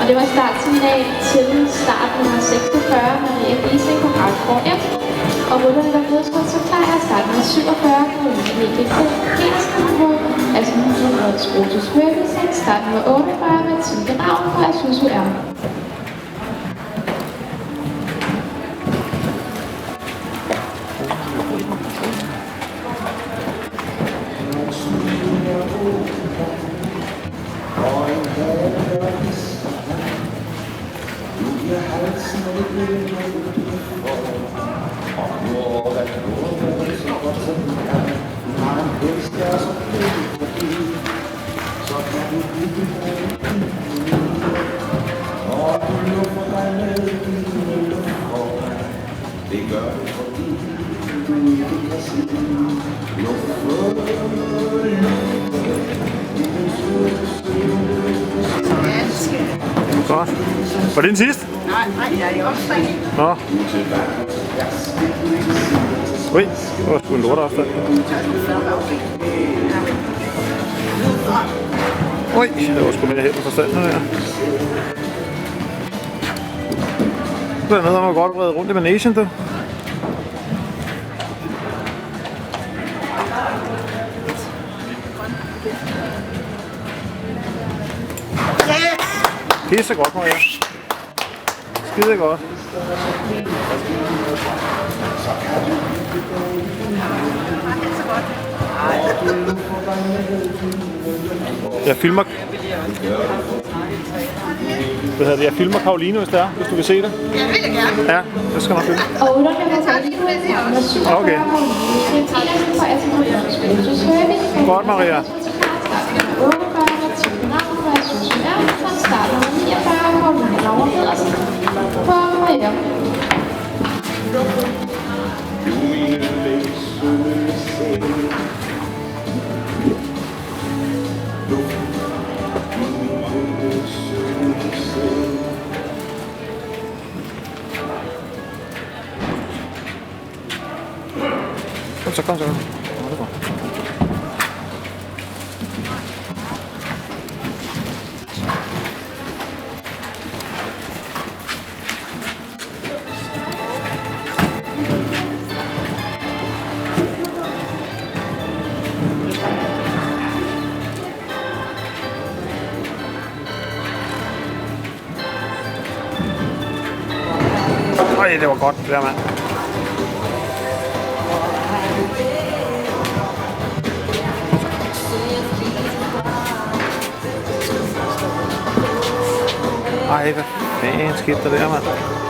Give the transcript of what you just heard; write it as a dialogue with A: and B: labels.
A: det var startsignal til start nummer 46, Maria Giesing på Gravgård F. Og rytterne, der blev slået så klar, er start nummer 47, Karoline Mikkel Petersen på Asmussen Rotus Høbesang, start nummer 48, Mathilde Ravn på Asusu R.
B: Godt. Var det den sidste?
C: Nej, jeg er også rigtig.
B: Nå. Ui, det var sgu en lort afstand. Ui, det var sgu mere helt på forstanden her. Det er noget, der må godt vrede rundt i managen, du. Pisse godt, Maria. Skide godt. Jeg filmer... Jeg filmer Karoline, hvis det er, hvis du vil se det.
C: Ja, det vil jeg gerne.
B: Ja, det skal nok filme.
A: Og rytterne, der tager lige ud til nummer 47,
B: Okay.
A: på Asmussen Rotus Høbesang.
B: Godt, Maria.
A: Start nummer 49, Karoline Ravn Pedersen på Maria.
B: Kom så. Ja, det er godt. Øj, det var godt, det der, mand. Ej, hvad fanden skete der der, mand?